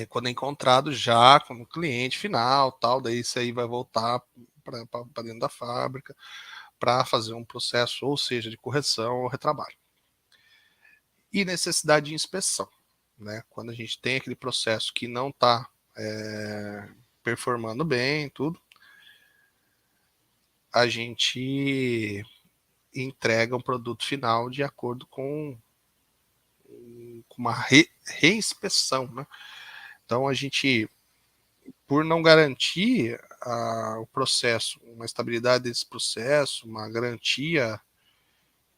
Quando é encontrado já como cliente final, tal, daí isso aí vai voltar para dentro da fábrica para fazer um processo, ou seja, de correção ou retrabalho. E necessidade de inspeção. Né? Quando a gente tem aquele processo que não está performando bem, tudo, a gente entrega um produto final de acordo com uma reinspeção. Né? Então, a gente, por não garantir o processo, uma estabilidade desse processo, uma garantia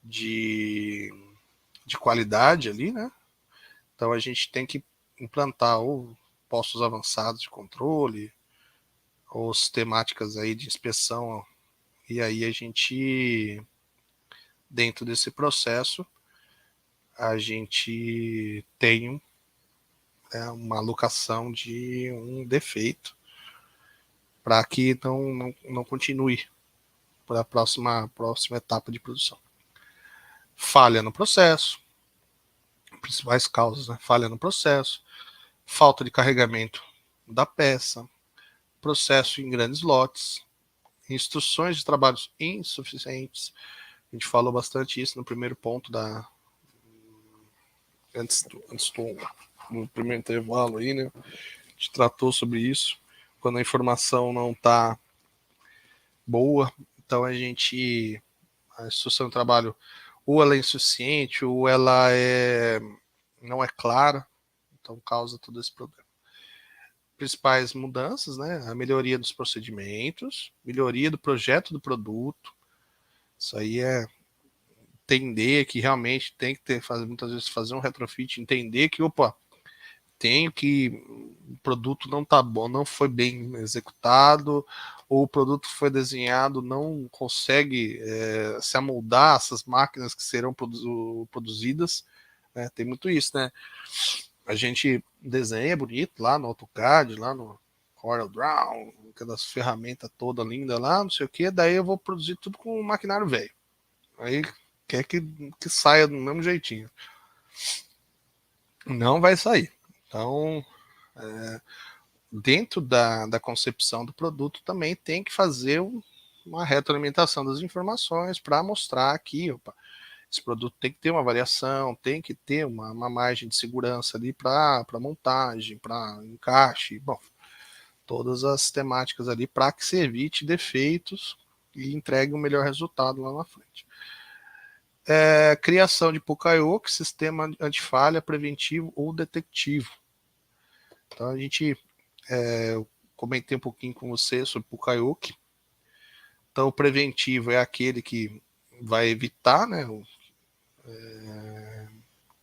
de qualidade ali, né? Então, a gente tem que implantar ou postos avançados de controle, ou sistemáticas aí de inspeção, e aí a gente, dentro desse processo, a gente tem uma alocação de um defeito para que não continue para a próxima etapa de produção. Falha no processo, principais causas, né? Falha no processo, falta de carregamento da peça, processo em grandes lotes, instruções de trabalhos insuficientes. A gente falou bastante isso no primeiro ponto antes do primeiro intervalo aí, né? A gente tratou sobre isso. Quando a informação não está boa, então a instrução de trabalho ou ela é insuficiente ou ela não é clara, então causa todo esse problema. Principais mudanças, né? A melhoria dos procedimentos, melhoria do projeto do produto. Isso aí é entender que realmente tem que muitas vezes fazer um retrofit, entender que, o produto não está bom, não foi bem executado, ou o produto foi desenhado, não consegue se amoldar a essas máquinas que serão produzidas. Né? Tem muito isso, né? A gente desenha bonito lá no AutoCAD, lá no CorelDRAW, aquelas ferramentas toda linda lá, não sei o que, daí eu vou produzir tudo com um maquinário velho. Aí quer que saia do mesmo jeitinho. Não vai sair. Então, dentro da concepção do produto também tem que fazer uma retroalimentação das informações para mostrar que, esse produto tem que ter uma variação, tem que ter uma margem de segurança ali para montagem, para encaixe, todas as temáticas ali para que se evite defeitos e entregue um melhor resultado lá na frente. Criação de Pucaiok, sistema antifalha preventivo ou detectivo. Então a gente eu comentei um pouquinho com você sobre Pucaiok. Então o preventivo é aquele que vai evitar, né,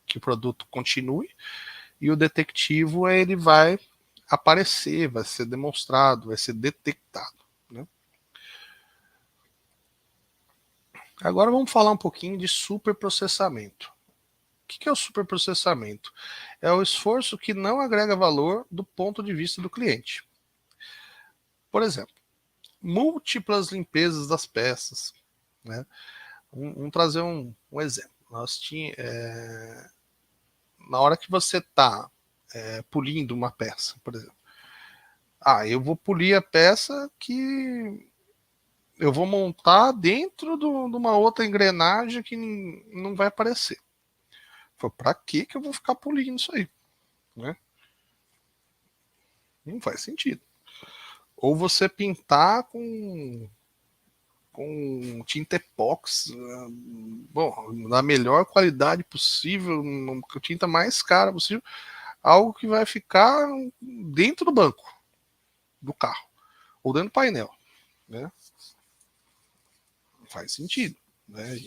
que o produto continue, e o detectivo ele vai aparecer, vai ser demonstrado, vai ser detectado. Né? Agora vamos falar um pouquinho de superprocessamento. O que é o superprocessamento? É o esforço que não agrega valor do ponto de vista do cliente. Por exemplo, múltiplas limpezas das peças. Né? Vamos trazer um exemplo. Na hora que você está polindo uma peça, por exemplo. Eu vou polir a peça que eu vou montar dentro de uma outra engrenagem que não vai aparecer. Para que eu vou ficar polindo isso aí? Né? Não faz sentido. Ou você pintar com tinta epóxi, na melhor qualidade possível, com a tinta mais cara possível, algo que vai ficar dentro do banco do carro ou dentro do painel, né? Não faz sentido, né?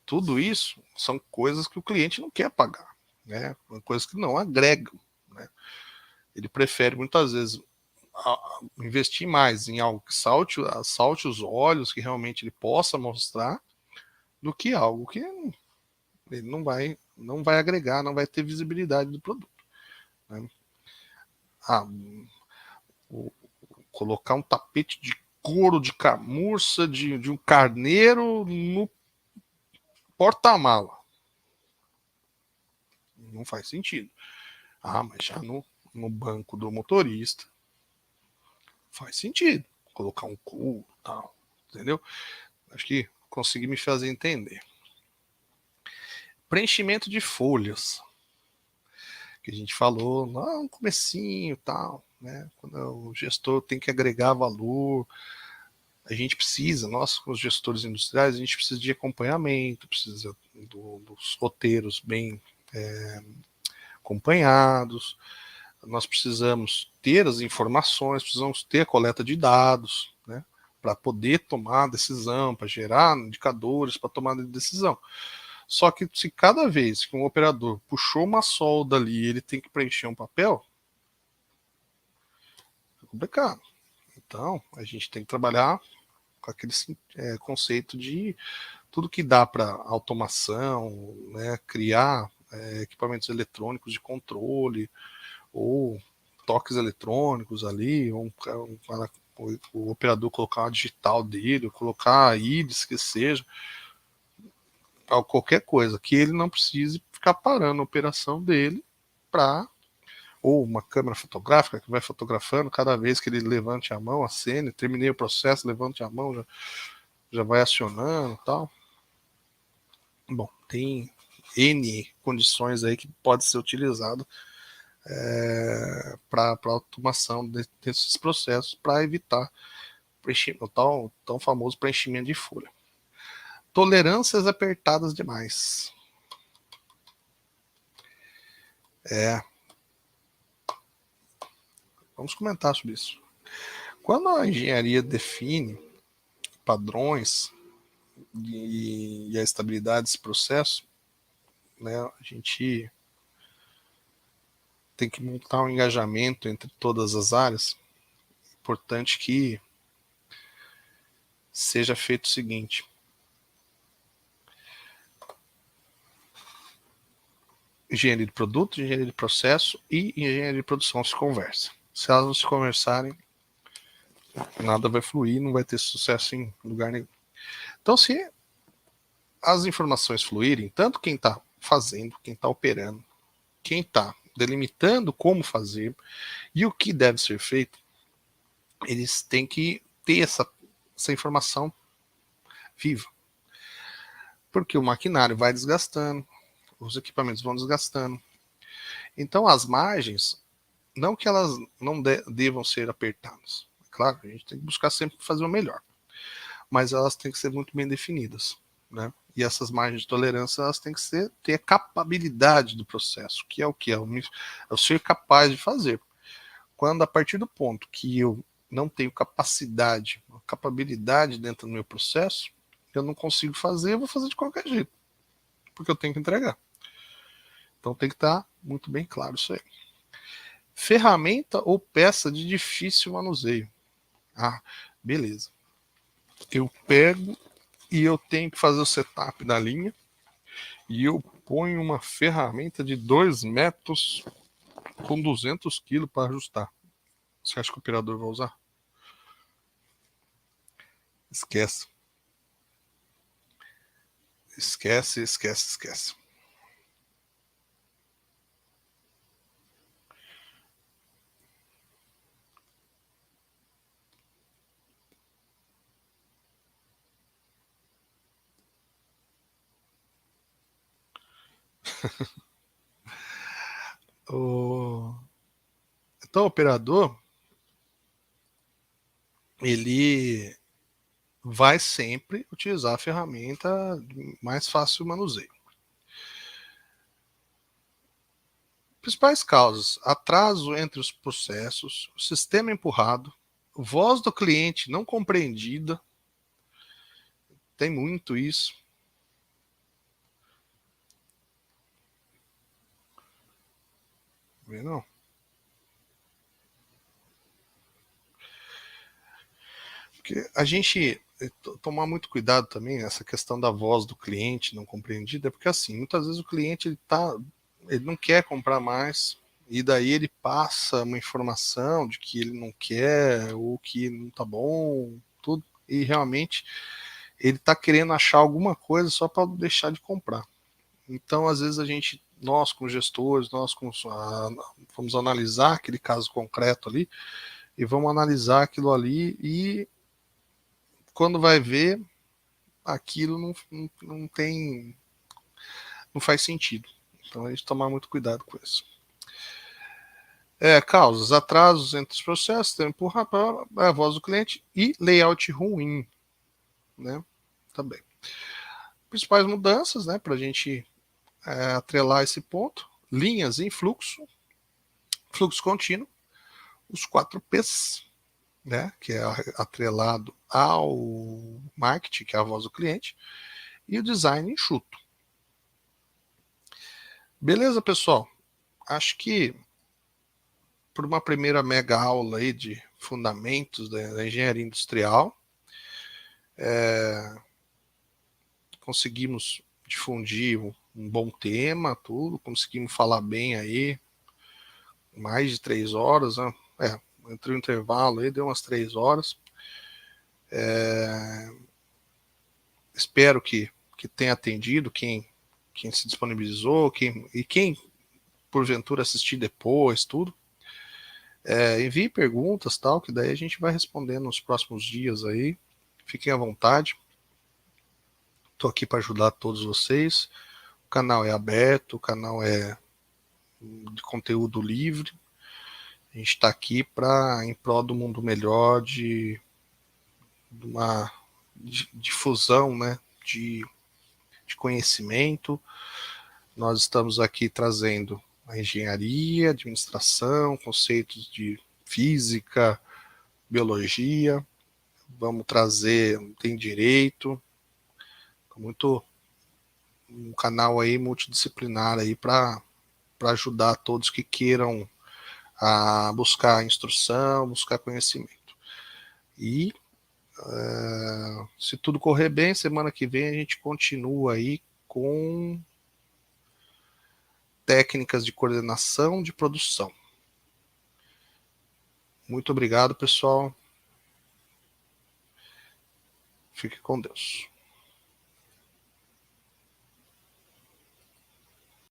Tudo isso são coisas que o cliente não quer pagar, né? Coisas que não agregam, né? Ele prefere muitas vezes investir mais em algo que salte os olhos, que realmente ele possa mostrar, do que algo que ele não vai agregar, não vai ter visibilidade do produto. Né? Ah, o, colocar um tapete de couro de camurça de um carneiro no porta-mala. Não faz sentido. Ah, mas já no banco do motorista faz sentido. Colocar um couro e tal. Entendeu? Acho que consegui me fazer entender. Preenchimento de folhas. Que a gente falou no comecinho e tal. Né? Quando o gestor tem que agregar valor, a gente precisa, nós, os gestores industriais, a gente precisa de acompanhamento, precisa dos roteiros bem acompanhados, nós precisamos ter as informações, precisamos ter a coleta de dados, né, para poder tomar decisão, para gerar indicadores para tomada de decisão. Só que se cada vez que um operador puxou uma solda ali, ele tem que preencher um papel, é complicado. Então, a gente tem que trabalhar com aquele conceito de tudo que dá para automação, né, criar equipamentos eletrônicos de controle, ou toques eletrônicos ali, o operador colocar uma digital dele, colocar a íris, que seja, qualquer coisa, que ele não precise ficar parando a operação dele para, ou uma câmera fotográfica que vai fotografando cada vez que ele levante a mão, acene, terminei o processo, levante a mão, já vai acionando e tal. Bom, tem N condições aí que pode ser utilizado para automação desses processos para evitar o tão famoso preenchimento de folha. Tolerâncias apertadas demais. Vamos comentar sobre isso. Quando a engenharia define padrões e a estabilidade desse processo, né, a gente tem que montar um engajamento entre todas as áreas. Importante que seja feito o seguinte: engenharia de produto, engenharia de processo e engenharia de produção se conversam. Se elas não se conversarem, nada vai fluir, não vai ter sucesso em lugar nenhum. Então, se as informações fluírem, tanto quem está fazendo, quem está operando, quem está delimitando como fazer e o que deve ser feito, eles têm que ter essa informação viva. Porque o maquinário vai desgastando, os equipamentos vão desgastando. Então, as margens, não que elas não devam ser apertadas. Claro, a gente tem que buscar sempre fazer o melhor. Mas elas têm que ser muito bem definidas. Né? E essas margens de tolerância elas têm que ter a capabilidade do processo, que é o que? É o ser capaz de fazer. Quando a partir do ponto que eu não tenho capacidade, capabilidade dentro do meu processo, eu não consigo fazer, eu vou fazer de qualquer jeito, porque eu tenho que entregar. Então tem que estar muito bem claro isso aí. Ferramenta ou peça de difícil manuseio. Ah, beleza. Eu pego e eu tenho que fazer o setup da linha e eu ponho uma ferramenta de 2 metros com 200 quilos para ajustar. Você acha que o operador vai usar? Esquece. Esquece, esquece, esquece. O... Então, o operador, ele vai sempre utilizar a ferramenta mais fácil de manuseio. Principais causas: atraso entre os processos, sistema empurrado, voz do cliente não compreendida, tem muito isso. Não. Porque a gente tomar muito cuidado também, essa questão da voz do cliente não compreendida, porque assim, muitas vezes o cliente ele não quer comprar mais, e daí ele passa uma informação de que ele não quer, ou que não tá bom, tudo, e realmente ele está querendo achar alguma coisa só para deixar de comprar. Então, às vezes, nós como gestores, vamos analisar aquele caso concreto ali, e vamos analisar aquilo ali, e quando vai ver, aquilo não tem, não faz sentido. Então, a gente tomar muito cuidado com isso. Causas, atrasos entre os processos, tempo rápido, a voz do cliente e layout ruim, né? Também. Principais mudanças, né, para a gente atrelar esse ponto: linhas em fluxo, fluxo contínuo, os 4 P's, né, que é atrelado ao marketing, que é a voz do cliente, e o design enxuto. Beleza, pessoal? Acho que por uma primeira mega aula aí de fundamentos da engenharia industrial, conseguimos difundir um bom tema, tudo, conseguimos falar bem aí, mais de 3 horas, né? Entre o intervalo aí, deu umas 3 horas. Espero que tenha atendido quem se disponibilizou, quem porventura assistir depois, tudo. Envie perguntas, tal, que daí a gente vai respondendo nos próximos dias aí. Fiquem à vontade. Estou aqui para ajudar todos vocês. O canal é aberto, o canal é de conteúdo livre. A gente está aqui em prol do mundo melhor, de uma difusão, né, de conhecimento. Nós estamos aqui trazendo a engenharia, administração, conceitos de física, biologia. Vamos trazer, tem direito, muito um canal aí multidisciplinar aí para ajudar todos que queiram a buscar instrução, buscar conhecimento. E se tudo correr bem, semana que vem a gente continua aí com técnicas de coordenação de produção. Muito obrigado, pessoal. Fique com Deus.